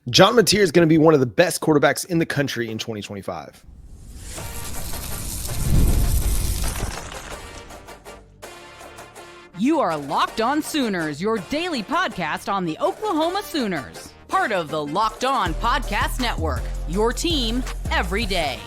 John Mateer is going to be one of the best quarterbacks in the country in 2025. You are Locked On Sooners, your daily podcast on the Oklahoma Sooners. Part of the Locked On Podcast Network, your team every day.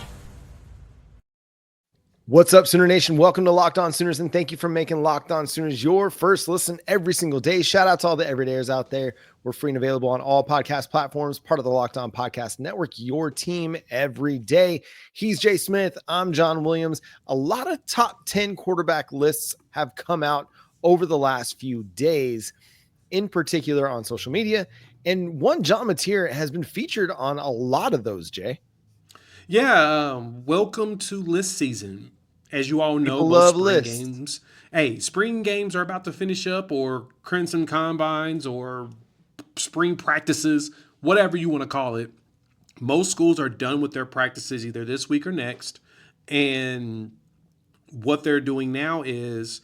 What's up, Sooner Nation? Welcome to Locked On Sooners, and thank you for making Locked On Sooners your first listen every single day. Shout out to all the everydayers out there. We're free and available on all podcast platforms, part of the Locked On Podcast Network, your team every day. He's Jay Smith. I'm John Williams. A lot of top 10 quarterback lists have come out over the last few days, in particular on social media. And one, John Mateer, has been featured on a lot of those, Jay. Yeah, welcome to list season. As you all know, People most love spring lists. games. Hey, spring games are about to finish up, or Crimson Combines, or spring practices, whatever you want to call it. Most schools are done with their practices either this week or next. And what they're doing now is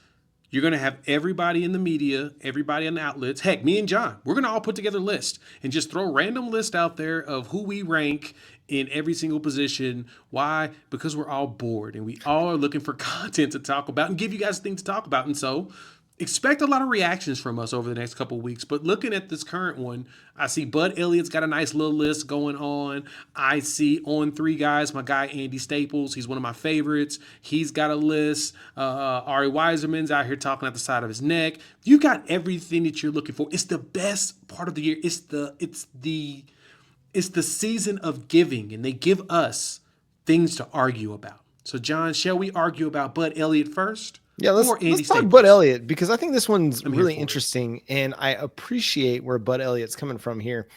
you're going to have everybody in the media, everybody on the outlets. Heck, me and John, we're going to all put together a list and just throw a random list out there of who we rank in every single position. Why? Because we're all bored and we all are looking for content to talk about and give you guys things to talk about. And so expect a lot of reactions from us over the next couple of weeks. But looking at this current one, I see Bud Elliott's got a nice little list going on. I see On Three Guys, my guy Andy Staples. He's one of my favorites. He's got a list. Ari Weiserman's out here talking at the side of his neck. You got everything that you're looking for. It's the best part of the year. It's the season of giving, and they give us things to argue about. So, John, shall we argue about Bud Elliott first? Yeah, let's talk Bud Elliott, because I think this one's really interesting, and I appreciate where Bud Elliott's coming from here.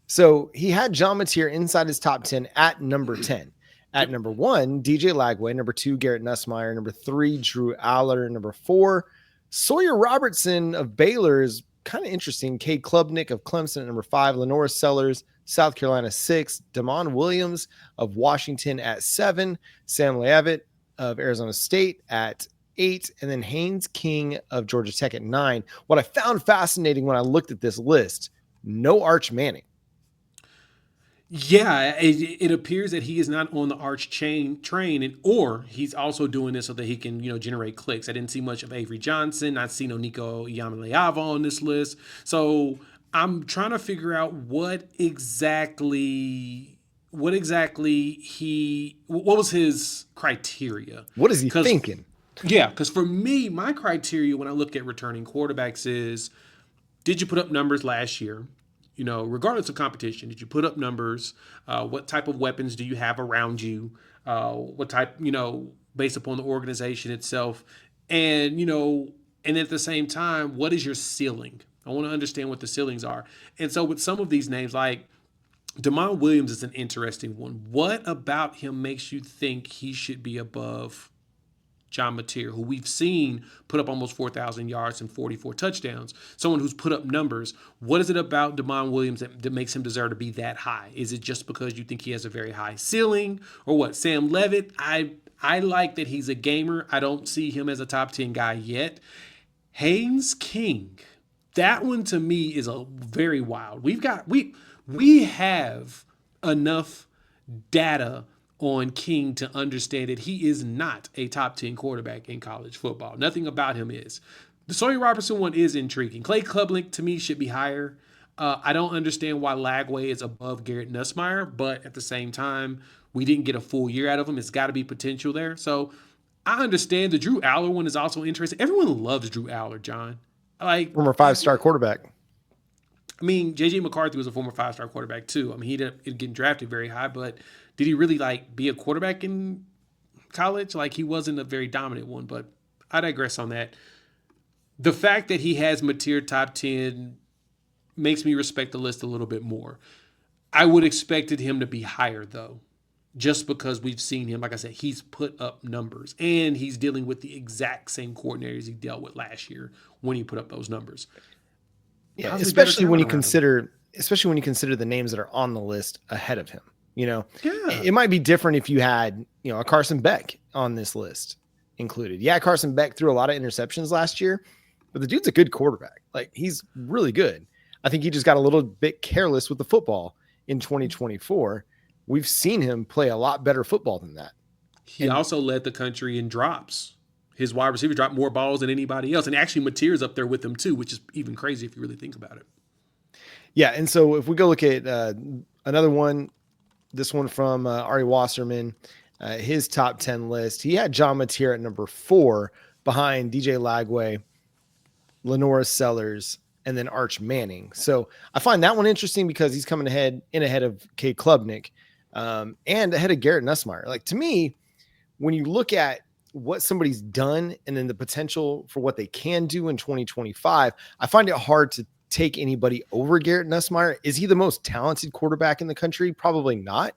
So he had John Mateer inside his top 10 at number 10. At number 1, DJ Lagway. Number 2, Garrett Nussmeier. Number 3, Drew Aller. Number 4, Sawyer Robertson of Baylor is kind of interesting. Cade Klubnik of Clemson at number 5. Lenora Sellers, South Carolina, 6. Damon Williams of Washington at 7. Sam Leavitt of Arizona State at 8, and then Haynes King of Georgia Tech at 9. What I found fascinating when I looked at this list, no Arch Manning. Yeah, it appears that he is not on the Arch train, or he's also doing this so that he can, generate clicks. I didn't see much of Avery Johnson. I've seen Nico Iamaleava on this list. So I'm trying to figure out what exactly what was his criteria? What is he thinking? Yeah, because for me, my criteria when I look at returning quarterbacks is, did you put up numbers last year? Regardless of competition, did you put up numbers? What type of weapons do you have around you? What type, based upon the organization itself? And at the same time, what is your ceiling? I want to understand what the ceilings are. And so with some of these names, like Damon Williams is an interesting one. What about him makes you think he should be above John Mateer, who we've seen put up almost 4,000 yards and 44 touchdowns, someone who's put up numbers? What is it about Damon Williams that makes him deserve to be that high? Is it just because you think he has a very high ceiling, or what? Sam Leavitt, I like that he's a gamer. I don't see him as a top 10 guy yet. Haynes King, that one to me is a very wild. We have enough data on King to understand that he is not a top 10 quarterback in college football. Nothing about him is. The Sawyer Robertson one is intriguing. Clay Klubnik, to me, should be higher. I don't understand why Lagway is above Garrett Nussmeier, but at the same time, we didn't get a full year out of him. It's got to be potential there. So I understand. The Drew Aller one is also interesting. Everyone loves Drew Aller, John. Former 5-star quarterback. I mean, J.J. McCarthy was a former 5-star quarterback too. I mean, he didn't get drafted very high, but did he really be a quarterback in college? He wasn't a very dominant one, but I digress on that. The fact that he has Mateer top 10 makes me respect the list a little bit more. I would expected him to be higher though, just because we've seen him. Like I said, he's put up numbers and he's dealing with the exact same coordinators he dealt with last year when he put up those numbers. Yeah, especially when you consider the names that are on the list ahead of him. It might be different if you had, a Carson Beck on this list included. Yeah, Carson Beck threw a lot of interceptions last year, but the dude's a good quarterback. He's really good. I think he just got a little bit careless with the football in 2024, we've seen him play a lot better football than that. He also led the country in drops. His wide receiver dropped more balls than anybody else. And actually, Mateer's up there with him, too, which is even crazy if you really think about it. Yeah, and so if we go look at another one, this one from Ari Wasserman, his top 10 list, he had John Mateer at number 4 behind DJ Lagway, Lenora Sellers, and then Arch Manning. So I find that one interesting because he's coming ahead of Kay Klubnik and ahead of Garrett Nussmeier. Like, to me, when you look at what somebody's done and then the potential for what they can do in 2025, I find it hard to take anybody over Garrett Nussmeier. Is he the most talented quarterback in the country? Probably not.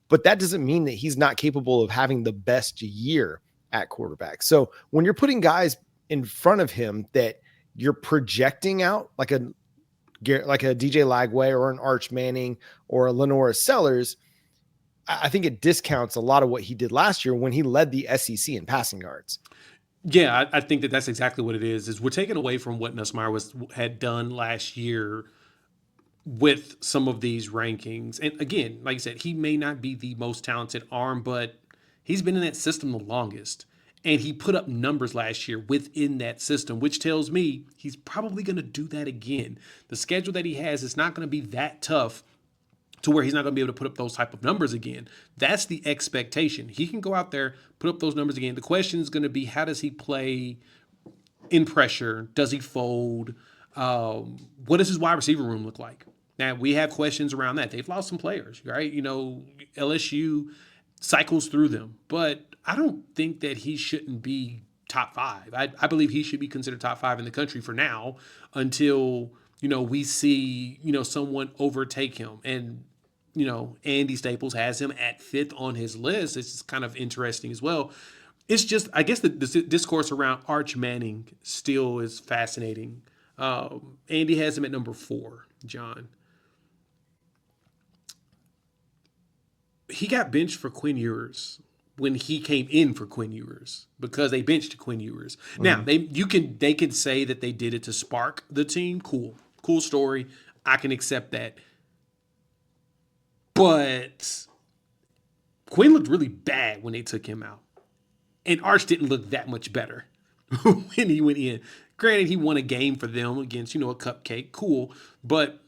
But that doesn't mean that he's not capable of having the best year at quarterback. So when you're putting guys in front of him that you're projecting out like a DJ Lagway or an Arch Manning or a Lenora Sellers, I think it discounts a lot of what he did last year when he led the SEC in passing yards. Yeah, I think that's exactly what it is we're taking away from what Nussmeier had done last year with some of these rankings. And again, like I said, he may not be the most talented arm, but he's been in that system the longest. And he put up numbers last year within that system, which tells me he's probably going to do that again. The schedule that he has is not going to be that tough to where he's not going to be able to put up those type of numbers again. That's the expectation. He can go out there, put up those numbers again. The question is going to be, how does he play in pressure? Does he fold? What does his wide receiver room look like? Now, we have questions around that. They've lost some players, right? LSU cycles through them. But I don't think that he shouldn't be top 5. I believe he should be considered top 5 in the country for now until, we see, someone overtake him. And, Andy Staples has him at 5th on his list. It's just kind of interesting as well. It's just, I guess the discourse around Arch Manning still is fascinating. Andy has him at number 4, John. He got benched for Quinn Ewers when he came in for Quinn Ewers because they benched Quinn Ewers. Mm-hmm. Now they could say that they did it to spark the team. Cool story. I can accept that. But Quinn looked really bad when they took him out, and Arch didn't look that much better when he went in. Granted, he won a game for them against a cupcake. Cool, but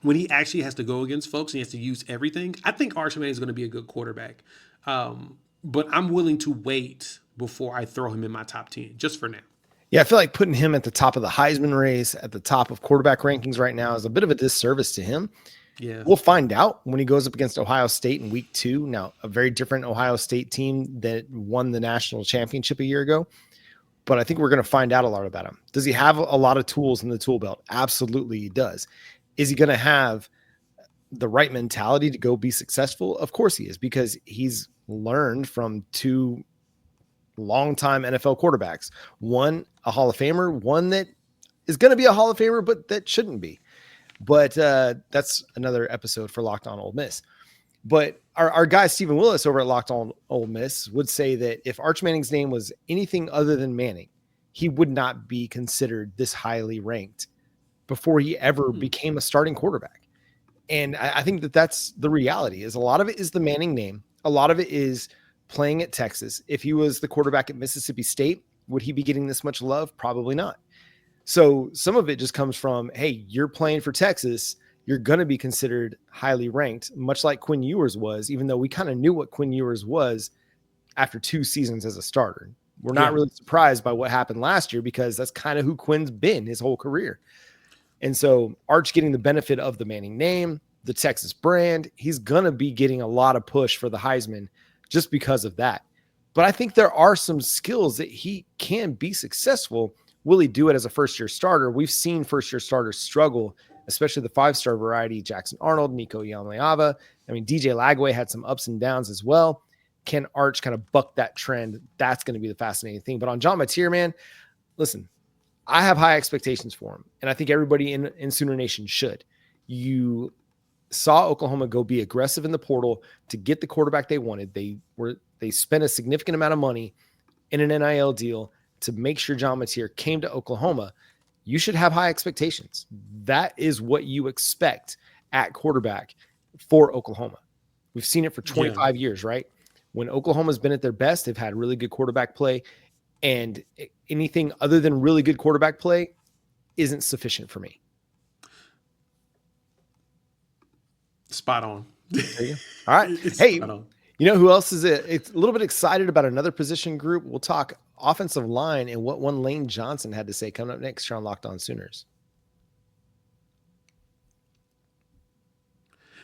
when he actually has to go against folks and he has to use everything, I think Arch Manning is going to be a good quarterback. But I'm willing to wait before I throw him in my top 10, just for now. Yeah, I feel like putting him at the top of the Heisman race, at the top of quarterback rankings right now is a bit of a disservice to him. Yeah, we'll find out when he goes up against Ohio State in week 2. Now, a very different Ohio State team that won the national championship a year ago. But I think we're going to find out a lot about him. Does he have a lot of tools in the tool belt? Absolutely he does. Is he going to have the right mentality to go be successful? Of course he is, because he's learned from 2 longtime NFL quarterbacks. One, a Hall of Famer, one that is going to be a Hall of Famer, but that shouldn't be. But that's another episode for Locked On Ole Miss. But our guy, Stephen Willis over at Locked On Ole Miss, would say that if Arch Manning's name was anything other than Manning, he would not be considered this highly ranked before he ever became a starting quarterback. And I think that that's the reality. Is a lot of it is the Manning name. A lot of it is playing at Texas. If he was the quarterback at Mississippi State, would he be getting this much love? Probably not. So some of it just comes from, hey, you're playing for Texas. You're going to be considered highly ranked, much like Quinn Ewers was, even though we kind of knew what Quinn Ewers was after 2 seasons as a starter. We're not really surprised by what happened last year because that's kind of who Quinn's been his whole career. And so Arch getting the benefit of the Manning name, the Texas brand, he's going to be getting a lot of push for the Heisman just because of that. But I think there are some skills that he can be successful. Will he do it as a first-year starter? We've seen first-year starters struggle, especially the 5-star variety, Jackson Arnold, Nico Iamaleava. I mean, DJ Lagway had some ups and downs as well. Can Arch kind of buck that trend? That's going to be the fascinating thing. But on John Mateer, man, listen, I have high expectations for him, and I think everybody in Sooner Nation should. You saw Oklahoma go be aggressive in the portal to get the quarterback they wanted. They spent a significant amount of money in an NIL deal to make sure John Mateer came to Oklahoma. You should have high expectations. That is what you expect at quarterback for Oklahoma. We've seen it for Yeah. 25 years, right? When Oklahoma's been at their best, they've had really good quarterback play, and anything other than really good quarterback play isn't sufficient for me. Spot on. There you go. All right. It's Hey, spot on. you know who else is it's a little bit excited about another position group? We'll talk offensive line and what one Lane Johnson had to say coming up next here on Locked On Sooners.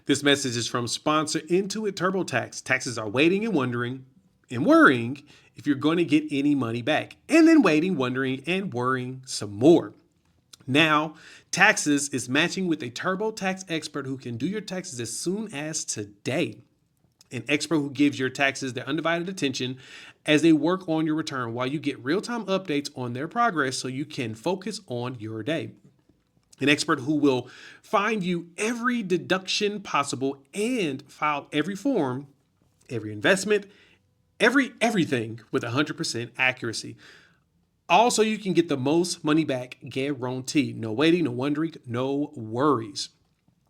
This message is from sponsor Intuit TurboTax. Taxes are waiting and wondering and worrying if you're going to get any money back. And then waiting, wondering, and worrying some more. Now, Taxes is matching with a TurboTax expert who can do your taxes as soon as today. An expert who gives your taxes their undivided attention as they work on your return while you get real-time updates on their progress so you can focus on your day. An expert who will find you every deduction possible and file every form, every investment, everything with 100% accuracy. Also, you can get the most money back guaranteed. No waiting, no wondering, no worries.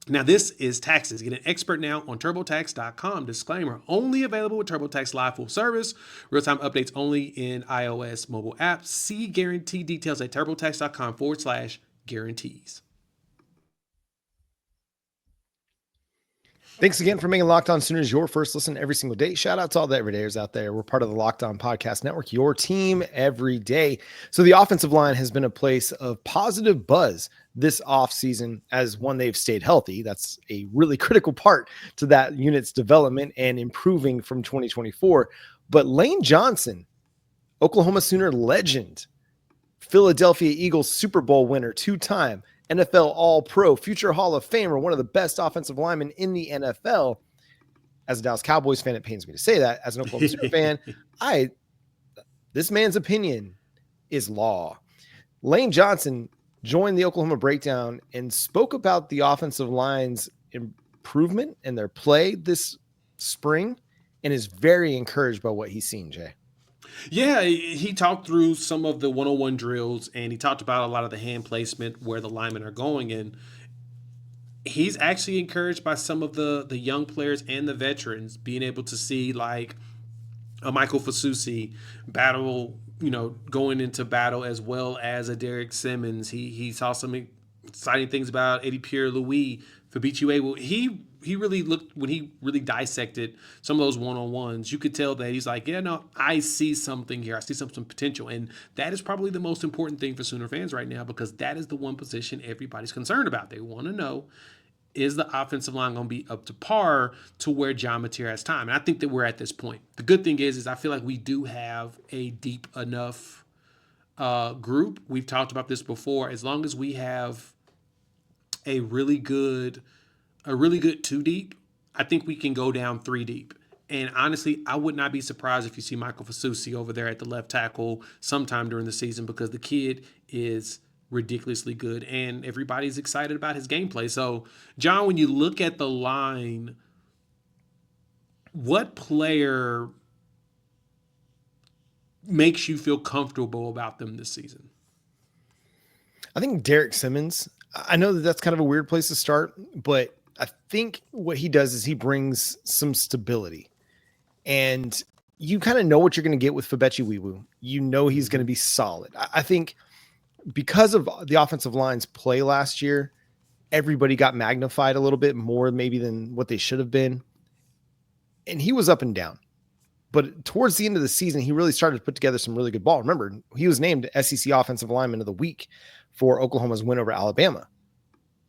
Now, this is Taxes. Get an expert now on TurboTax.com. Disclaimer, only available with TurboTax Live full service. Real-time updates only in iOS mobile apps. See guarantee details at TurboTax.com/guarantees. Thanks again for making Locked On Sooners your first listen every single day. Shout out to all the everydayers out there. We're part of the Locked On Podcast Network, your team every day. So the offensive line has been a place of positive buzz this offseason as one, they've stayed healthy. That's a really critical part to that unit's development and improving from 2024. But Lane Johnson, Oklahoma Sooner legend, Philadelphia Eagles Super Bowl winner, two-time NFL All-Pro, future Hall of Famer, one of the best offensive linemen in the NFL. As a Dallas Cowboys fan, it pains me to say that. As an Oklahoma Sooner fan, this man's opinion is law. Lane Johnson joined the Oklahoma Breakdown and spoke about the offensive line's improvement and their play this spring and is very encouraged by what he's seen, Jay. Yeah, he talked through some of the 101 drills, and he talked about a lot of the hand placement where the linemen are going. And he's actually encouraged by some of the young players and the veterans being able to see like a Michael Fasusi battle, going into battle, as well as a Derek Simmons. He saw some exciting things about Eddie Pierre Louis, Fabici. He really looked, when he really dissected some of those one-on-ones, you could tell that he's like, yeah, no, I see something here. I see some potential. And that is probably the most important thing for Sooner fans right now, because that is the one position everybody's concerned about. They want to know, is the offensive line going to be up to par to where John Mateer has time? And I think that we're at this point. The good thing is I feel like we do have a deep enough group. We've talked about this before. As long as we have a really good 2 deep, I think we can go down 3 deep. And honestly, I would not be surprised if you see Michael Fasusi over there at the left tackle sometime during the season, because the kid is ridiculously good and everybody's excited about his gameplay. So, John, when you look at the line, what player makes you feel comfortable about them this season? I think Derek Simmons. I know that that's kind of a weird place to start, but I think what he does is he brings some stability, and you kind of know what you're going to get with Fabici Wiwu. You know he's going to be solid. I think because of the offensive line's play last year, everybody got magnified a little bit more maybe than what they should have been, and he was up and down. But towards the end of the season, he really started to put together some really good ball. Remember, he was named SEC Offensive Lineman of the Week for Oklahoma's win over Alabama.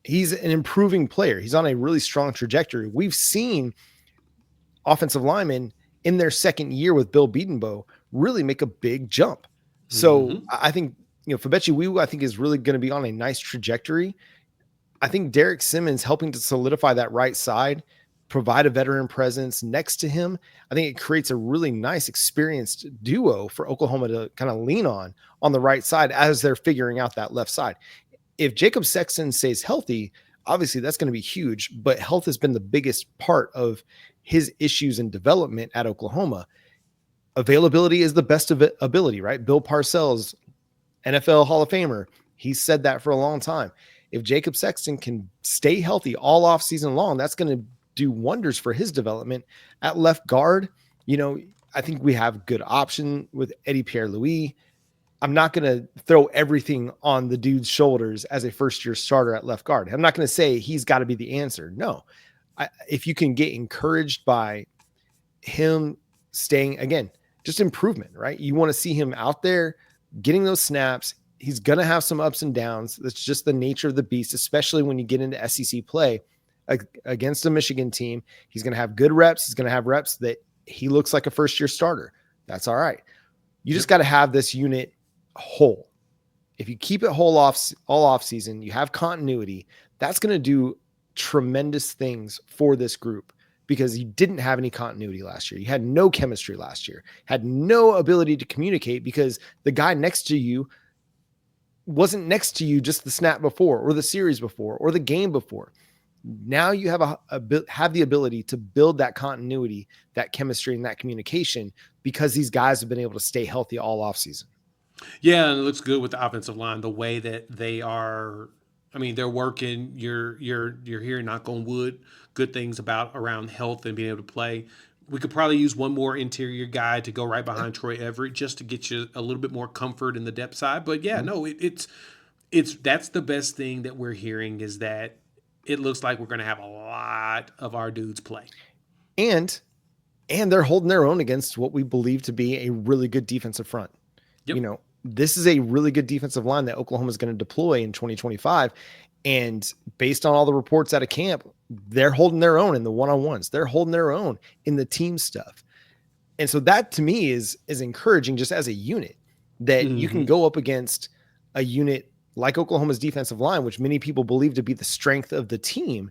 He's an improving player. He's on a really strong trajectory. We've seen offensive linemen in their second year with Bill Bedenbaugh really make a big jump. So I think, Fabici Wiwu, I think, is really going to be on a nice trajectory. I think Derek Simmons helping to solidify that right side, provide a veteran presence next to him. I think it creates a really nice, experienced duo for Oklahoma to kind of lean on the right side as they're figuring out that left side. If Jacob Sexton stays healthy, obviously that's going to be huge, but health has been the biggest part of his issues in development at Oklahoma. Availability is the best of ability, right? Bill Parcells, NFL Hall of Famer, he said that for a long time. If Jacob Sexton can stay healthy all off season long, that's going to do wonders for his development. At left guard, I think we have good option with Eddie Pierre-Louis. I'm not going to throw everything on the dude's shoulders as a first-year starter at left guard. I'm not going to say he's got to be the answer. No. If you can get encouraged by him staying, again, just improvement, right? You want to see him out there getting those snaps. He's going to have some ups and downs. That's just the nature of the beast, especially when you get into SEC play against a Michigan team. He's going to have good reps. He's going to have reps that he looks like a first-year starter. That's all right. You just got to have this unit whole. If you keep it whole all off season, you have continuity, that's going to do tremendous things for this group, because you didn't have any continuity last year. You had no chemistry last year, had no ability to communicate because the guy next to you wasn't next to you just the snap before or the series before or the game before. Now you have have the ability to build that continuity, that chemistry, and that communication because these guys have been able to stay healthy all off season. Yeah, and it looks good with the offensive line, the way that they are. I mean, they're working. You're hearing, knock on wood, good things around health and being able to play. We could probably use one more interior guy to go right behind Troy Everett just to get you a little bit more comfort in the depth side. But yeah, no, it's that's the best thing that we're hearing, is that it looks like we're going to have a lot of our dudes play. And they're holding their own against what we believe to be a really good defensive front. Yep. This is a really good defensive line that Oklahoma is going to deploy in 2025. And based on all the reports out of camp, they're holding their own in the one-on-ones. They're holding their own in the team stuff. And so that to me is encouraging just as a unit, that you can go up against a unit like Oklahoma's defensive line, which many people believe to be the strength of the team,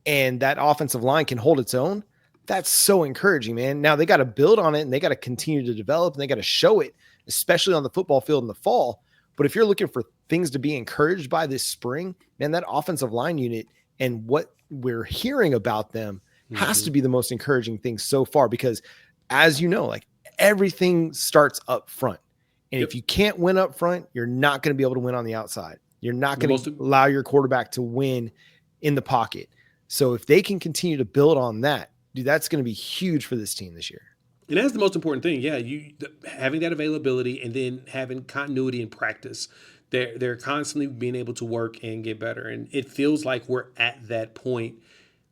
and that offensive line can hold its own. That's so encouraging, man. Now they got to build on it, and they got to continue to develop, and they got to show it, especially on the football field in the fall. But if you're looking for things to be encouraged by this spring, man, that offensive line unit and what we're hearing about them has to be the most encouraging thing so far, because as you know, like, everything starts up front. And if you can't win up front, you're not going to be able to win on the outside. You're not going to allow your quarterback to win in the pocket. So if they can continue to build on that, dude, that's going to be huge for this team this year. And that's the most important thing. Yeah, having that availability and then having continuity in practice. They're constantly being able to work and get better. And it feels like we're at that point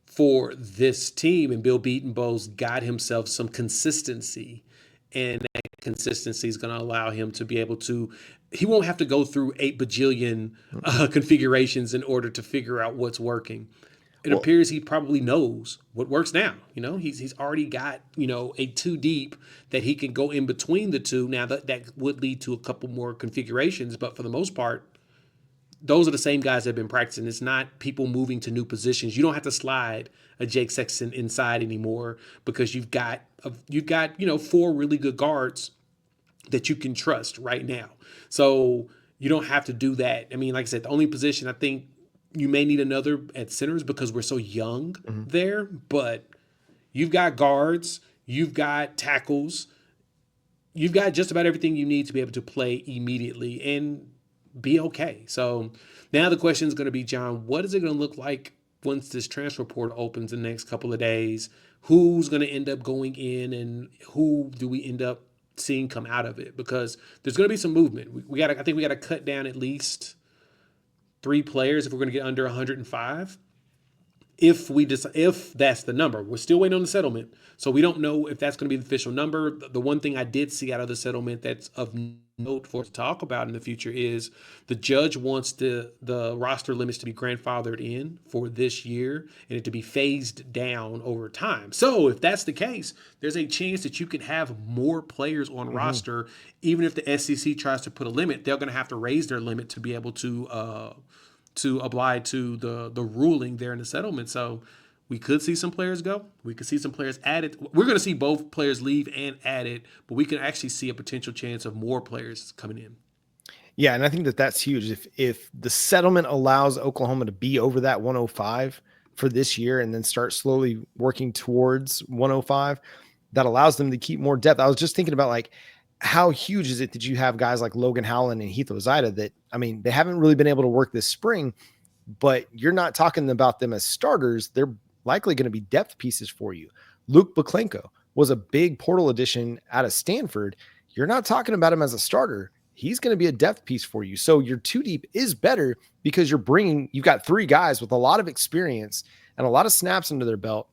for this team. And Bill Beatonbow's got himself some consistency. And that consistency is going to allow him to be able to – he won't have to go through 8 bajillion configurations in order to figure out what's working. It appears he probably knows what works now. He's already got, a 2 deep that he can go in between the two. Now that would lead to a couple more configurations, but for the most part, those are the same guys that have been practicing. It's not people moving to new positions. You don't have to slide a Jake Sexton inside anymore, because you've got 4 really good guards that you can trust right now. So you don't have to do that. I mean, like I said, the only position I think you may need another at centers because we're so young there, but you've got guards, you've got tackles, you've got just about everything you need to be able to play immediately and be okay. So now the question is going to be, John, what is it going to look like once this transfer portal opens in the next couple of days? Who's going to end up going in, and who do we end up seeing come out of it? Because there's going to be some movement. I think we got to cut down at least 3 players if we're going to get under 105. If that's the number. We're still waiting on the settlement, so we don't know if that's going to be the official number. The one thing I did see out of the settlement that's of note for us to talk about in the future is the judge wants the roster limits to be grandfathered in for this year and it to be phased down over time. So if that's the case, there's a chance that you can have more players on roster. Even if the SEC tries to put a limit, they're going to have to raise their limit to be able to oblige to the ruling there in the settlement. So we could see some players go. We could see some players added. We're going to see both players leave and added, but we can actually see a potential chance of more players coming in. Yeah, and I think that's huge. If the settlement allows Oklahoma to be over that 105 for this year and then start slowly working towards 105, that allows them to keep more depth. I was just thinking about, like, how huge is it that you have guys like Logan Howland and Heath Ozida that, I mean, they haven't really been able to work this spring, but you're not talking about them as starters. They're likely going to be depth pieces for you. Luke Baklenko was a big portal addition out of Stanford. You're not talking about him as a starter. He's going to be a depth piece for you. So your 2 deep is better because you've got 3 guys with a lot of experience and a lot of snaps under their belt.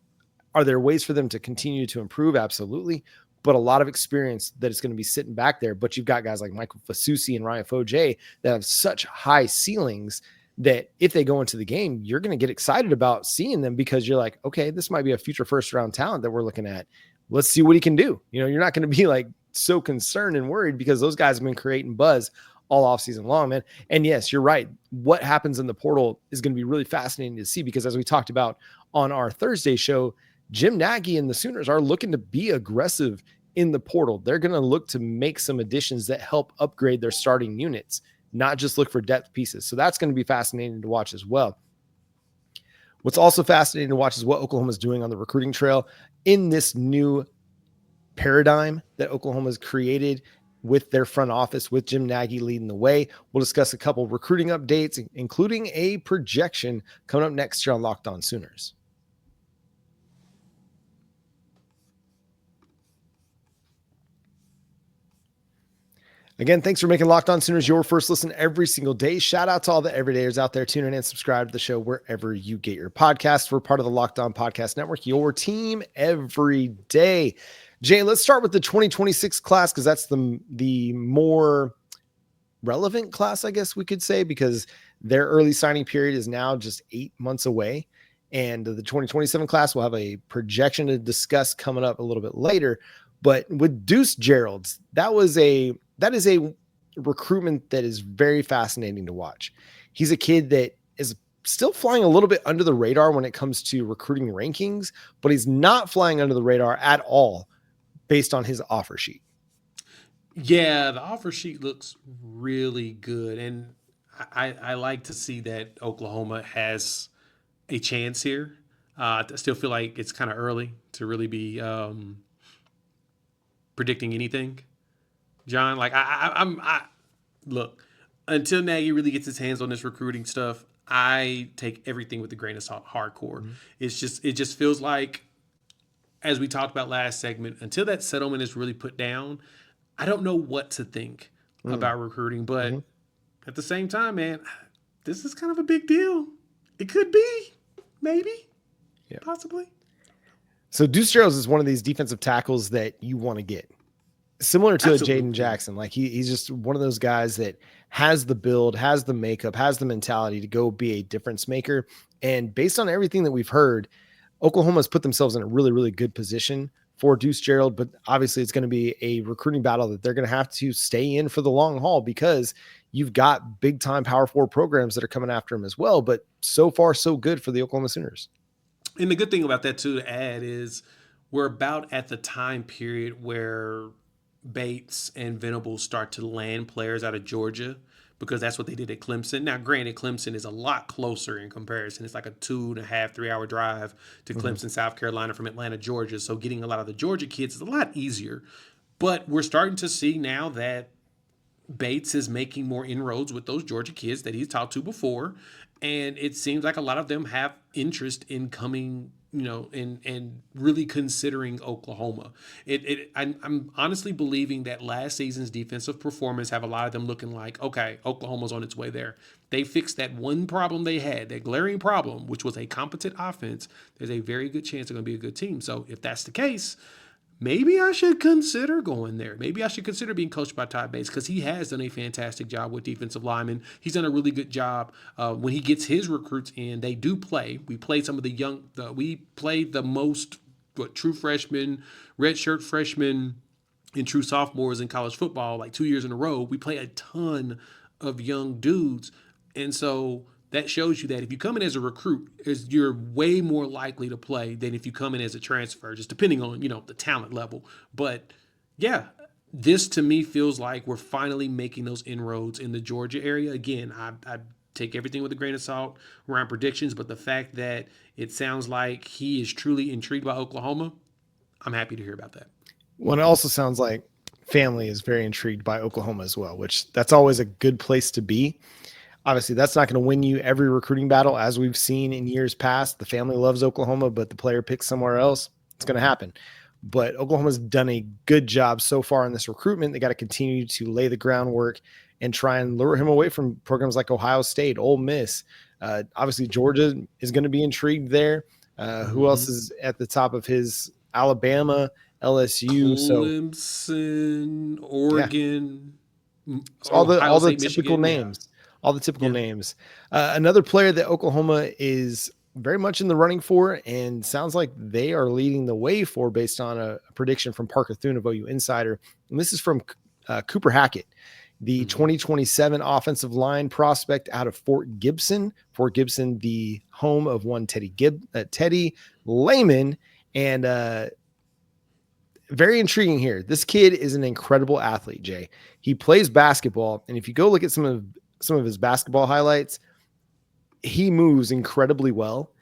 Are there ways for them to continue to improve? Absolutely. But a lot of experience that is going to be sitting back there. But you've got guys like Michael Fasusi and Ryan Foje that have such high ceilings that if they go into the game, you're going to get excited about seeing them because you're like, okay, this might be a future first round talent that we're looking at. Let's see what he can do. You're not going to be like so concerned and worried because those guys have been creating buzz all offseason long, man. And yes, you're right. What happens in the portal is going to be really fascinating to see because as we talked about on our Thursday show, Jim Nagy and the Sooners are looking to be aggressive in the portal. They're going to look to make some additions that help upgrade their starting units, not just look for depth pieces. So that's going to be fascinating to watch as well. What's also fascinating to watch is what Oklahoma's doing on the recruiting trail in this new paradigm that Oklahoma's created with their front office, with Jim Nagy leading the way. We'll discuss a couple of recruiting updates, including a projection coming up next year on Locked On Sooners. Again, thanks for making Locked On Sooners your first listen every single day. Shout out to all the everydayers out there tuning in and subscribe to the show wherever you get your podcasts. We're part of the Locked On Podcast Network, your team every day. Jay, let's start with the 2026 class because that's the more relevant class, I guess we could say, because their early signing period is now just 8 months away. And the 2027 class will have a projection to discuss coming up a little bit later. But with Deuce Gerald, that is a recruitment that is very fascinating to watch. He's a kid that is still flying a little bit under the radar when it comes to recruiting rankings, but he's not flying under the radar at all based on his offer sheet. Yeah, the offer sheet looks really good. And I like to see that Oklahoma has a chance here. I still feel like it's kind of early to really be predicting anything. John, like I look, until Nagy really gets his hands on this recruiting stuff, I take everything with a grain of salt, hardcore. Mm-hmm. It just feels like, as we talked about last segment, until that settlement is really put down, I don't know what to think about recruiting. But at the same time, man, this is kind of a big deal. It could be, maybe, possibly. So Deuce Gerald is one of these defensive tackles that you want to get. Similar to Jaden Jackson. Like he's just one of those guys that has the build, has the makeup, has the mentality to go be a difference maker. And based on everything that we've heard, Oklahoma's put themselves in a really, really good position for Deuce Gerald. But obviously it's going to be a recruiting battle that they're going to have to stay in for the long haul because you've got big time Power 4 programs that are coming after him as well. But so far, so good for the Oklahoma Sooners. And the good thing about that too, to add, is we're about at the time period where Bates and Venables start to land players out of Georgia because that's what they did at Clemson. Now, granted, Clemson is a lot closer in comparison. It's like a 2.5, 3 hour drive to Clemson, South Carolina from Atlanta, Georgia. So getting a lot of the Georgia kids is a lot easier. But we're starting to see now that Bates is making more inroads with those Georgia kids that he's talked to before. And it seems like a lot of them have interest in coming, and really considering Oklahoma. I'm honestly believing that last season's defensive performance have a lot of them looking like, okay, Oklahoma's on its way there. They fixed that one problem they had, that glaring problem, which was a competent offense. There's a very good chance they're going to be a good team. So if that's the case, maybe I should consider going there. Maybe I should consider being coached by Todd Bates because he has done a fantastic job with defensive linemen. He's done a really good job when he gets his recruits in. They do play. We played some of we played the most true freshmen, redshirt freshmen, and true sophomores in college football like 2 years in a row. We play a ton of young dudes. And so that shows you that if you come in as a recruit, you're way more likely to play than if you come in as a transfer, just depending on, the talent level. But yeah, this to me feels like we're finally making those inroads in the Georgia area. Again, I take everything with a grain of salt around predictions, but the fact that it sounds like he is truly intrigued by Oklahoma, I'm happy to hear about that. Well, it also sounds like family is very intrigued by Oklahoma as well, which that's always a good place to be. Obviously, that's not going to win you every recruiting battle, as we've seen in years past. The family loves Oklahoma, but the player picks somewhere else. It's going to happen. But Oklahoma's done a good job so far in this recruitment. They got to continue to lay the groundwork and try and lure him away from programs like Ohio State, Ole Miss. Obviously, Georgia is going to be intrigued there. Who else is at the top of his? Alabama, LSU, Clemson, Oregon, so all Ohio the State, typical Michigan, names, all the typical names. Another player that Oklahoma is very much in the running for, and sounds like they are leading the way for, based on a prediction from Parker Thune of OU Insider, and this is from Cooper Hackett, the 2027 offensive line prospect out of Fort Gibson. Fort Gibson, the home of one Teddy Lehman, and very intriguing here. This kid is an incredible athlete, Jay. He plays basketball, and if you go look at some of his basketball highlights, he moves incredibly well.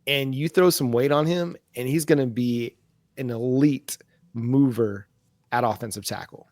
And you throw some weight on him, and he's going to be an elite mover at offensive tackle.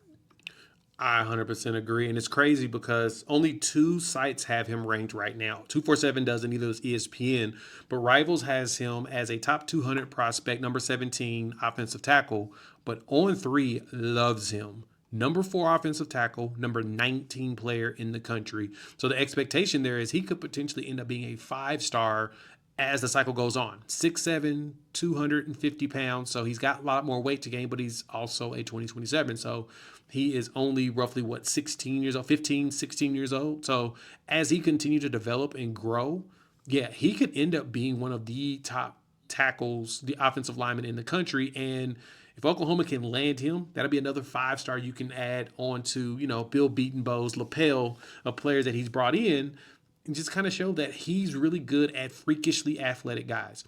I 100% agree. And it's crazy because only 2 sites have him ranked right now. 247 doesn't, either is ESPN, but Rivals has him as a top 200 prospect, number 17 offensive tackle, but On3 loves him. Number 4 offensive tackle, number 19 player in the country. So the expectation there is he could potentially end up being a 5-star as the cycle goes on. 6'7", 250 pounds. So he's got a lot more weight to gain, but he's also a 2027. So he is only roughly 16 years old, 15, 16 years old. So as he continues to develop and grow, he could end up being one of the top tackles, the offensive lineman in the country. And if Oklahoma can land him, that'll be another 5-star you can add on to, Bill Beatonbow's lapel of players that he's brought in, and just kind of show that he's really good at freakishly athletic guys.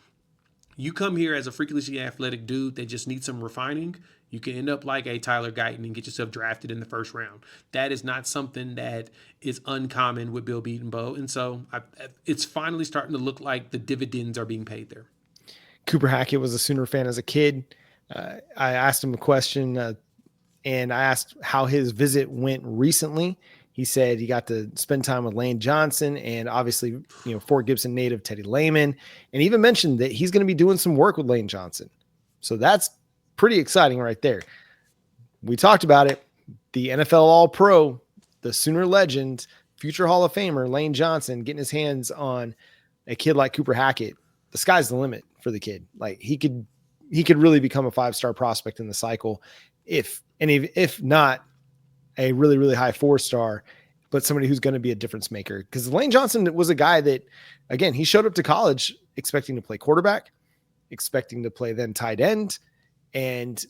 You come here as a freakishly athletic dude that just needs some refining, you can end up like a Tyler Guyton and get yourself drafted in the first round. That is not something that is uncommon with Bill Beatonbow. And so it's finally starting to look like the dividends are being paid there. Cooper Hackett was a Sooner fan as a kid. I asked him a question, and I asked how his visit went recently. He said he got to spend time with Lane Johnson and obviously, Fort Gibson native Teddy Lehman, and even mentioned that he's going to be doing some work with Lane Johnson. So that's pretty exciting right there. We talked about it. The NFL All-Pro, the Sooner legend, future Hall of Famer, Lane Johnson, getting his hands on a kid like Cooper Hackett. The sky's the limit for the kid. Like he could really become a 5-star prospect in the cycle. If not a really, really high 4-star, but somebody who's going to be a difference maker. Because Lane Johnson was a guy that, again, he showed up to college expecting to play quarterback, expecting to play then tight end, and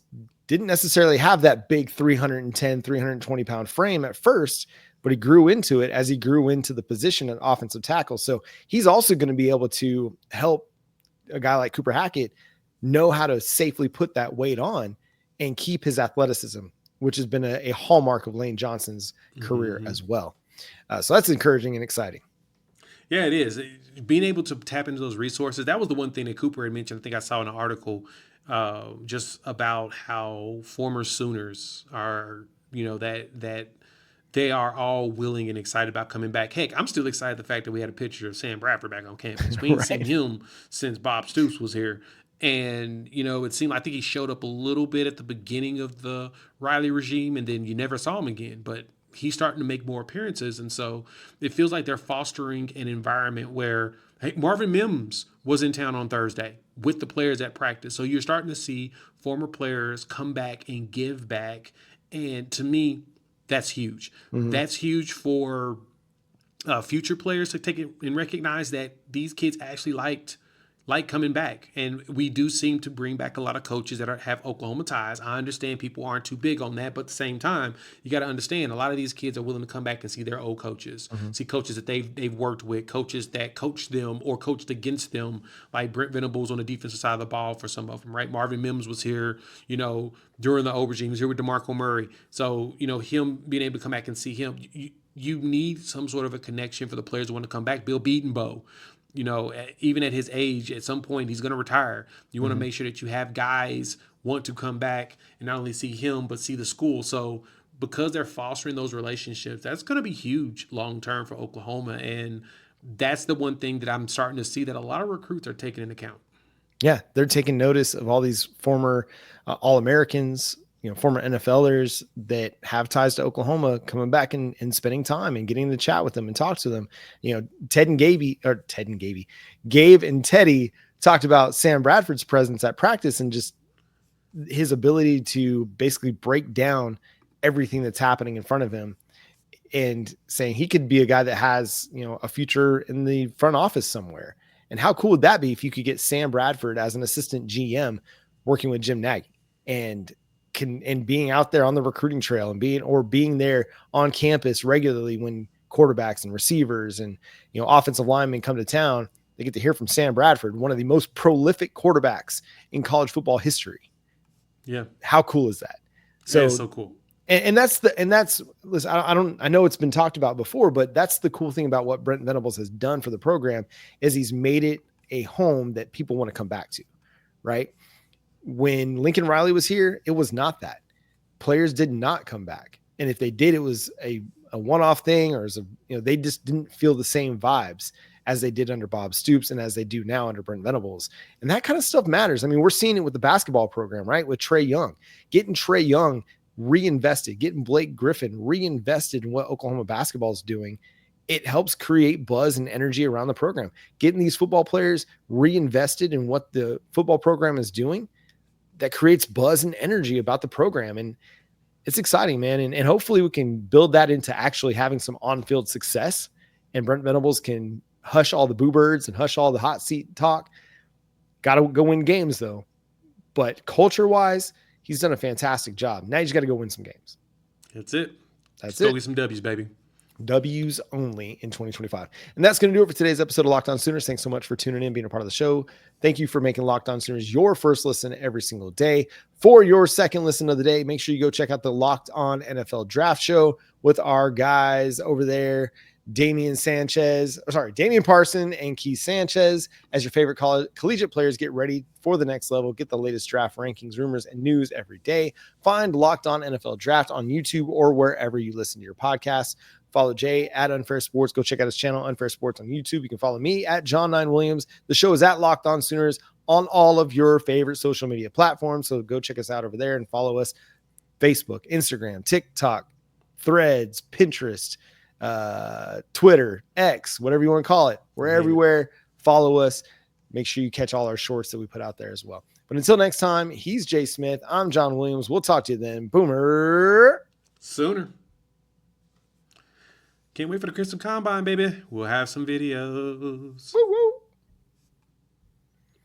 didn't necessarily have that big 310, 320 pound frame at first, but he grew into it as he grew into the position of offensive tackle. So he's also going to be able to help a guy like Cooper Hackett know how to safely put that weight on and keep his athleticism, which has been a hallmark of Lane Johnson's career as well. So that's encouraging and exciting. Yeah, it is. Being able to tap into those resources. That was the one thing that Cooper had mentioned. I think I saw in an article just about how former Sooners are, that they are all willing and excited about coming back. Heck, I'm still excited the fact that we had a picture of Sam Bradford back on campus. We ain't seen him since Bob Stoops was here. And, it seemed, I think he showed up a little bit at the beginning of the Riley regime, and then you never saw him again. But he's starting to make more appearances. And so it feels like they're fostering an environment where Marvin Mims was in town on Thursday with the players at practice. So you're starting to see former players come back and give back. And to me, that's huge. Mm-hmm. That's huge for future players to take it and recognize that these kids actually like coming back. And we do seem to bring back a lot of coaches that have Oklahoma ties. I understand people aren't too big on that, but at the same time, you got to understand a lot of these kids are willing to come back and see their old coaches, see coaches that they've worked with, coaches that coached them or coached against them, like Brent Venables on the defensive side of the ball for some of them, right? Marvin Mims was here, during the old regime. He was here with DeMarco Murray. So, him being able to come back and see him, you need some sort of a connection for the players who want to come back. Bill Beatonbow, even at his age, at some point he's going to retire. You want to make sure that you have guys want to come back and not only see him, but see the school. So because they're fostering those relationships, that's going to be huge long term for Oklahoma. And that's the one thing that I'm starting to see that a lot of recruits are taking into account. Yeah, they're taking notice of all these former All-Americans, former NFLers that have ties to Oklahoma coming back and spending time and getting to chat with them and talk to them. Gabe and Teddy talked about Sam Bradford's presence at practice and just his ability to basically break down everything that's happening in front of him and saying he could be a guy that has, a future in the front office somewhere. And how cool would that be if you could get Sam Bradford as an assistant GM working with Jim Nagy and being out there on the recruiting trail and being there on campus regularly when quarterbacks and receivers and, offensive linemen come to town, they get to hear from Sam Bradford, one of the most prolific quarterbacks in college football history. Yeah. How cool is that? So, so cool. And listen, I know it's been talked about before, but that's the cool thing about what Brent Venables has done for the program is he's made it a home that people want to come back to, right? When Lincoln Riley was here, it was not that. Players did not come back. And if they did, it was a one-off thing or they just didn't feel the same vibes as they did under Bob Stoops and as they do now under Brent Venables. And that kind of stuff matters. I mean, we're seeing it with the basketball program, right? With Trae Young, getting Trae Young reinvested, getting Blake Griffin reinvested in what Oklahoma basketball is doing. It helps create buzz and energy around the program. Getting these football players reinvested in what the football program is doing, that creates buzz and energy about the program. And it's exciting, man. And hopefully we can build that into actually having some on-field success, and Brent Venables can hush all the boo birds and hush all the hot seat talk. Got to go win games though. But culture-wise, he's done a fantastic job. Now you just got to go win some games. That's it. Let's go get some W's, baby. W's only in 2025. And that's going to do it for today's episode of Locked On Sooners. Thanks so much for tuning in, being a part of the show. Thank you for making Locked On Sooners your first listen every single day. For your second listen of the day, make sure you go check out the Locked On NFL Draft Show with our guys over there, Damian Parson and Keith Sanchez, as your favorite collegiate players get ready for the next level. Get the latest draft rankings, rumors, and news every day. Find Locked On NFL Draft on YouTube or wherever you listen to your podcasts. Follow Jay at Unfair Sports. Go check out his channel, Unfair Sports, on YouTube. You can follow me at John9Williams. The show is at Locked On Sooners on all of your favorite social media platforms. So go check us out over there and follow us. Facebook, Instagram, TikTok, Threads, Pinterest, Twitter, X, whatever you want to call it. We're everywhere. Follow us. Make sure you catch all our shorts that we put out there as well. But until next time, he's Jay Smith. I'm John Williams. We'll talk to you then. Boomer Sooner. Can't wait for the Crystal Combine, baby. We'll have some videos. Woo.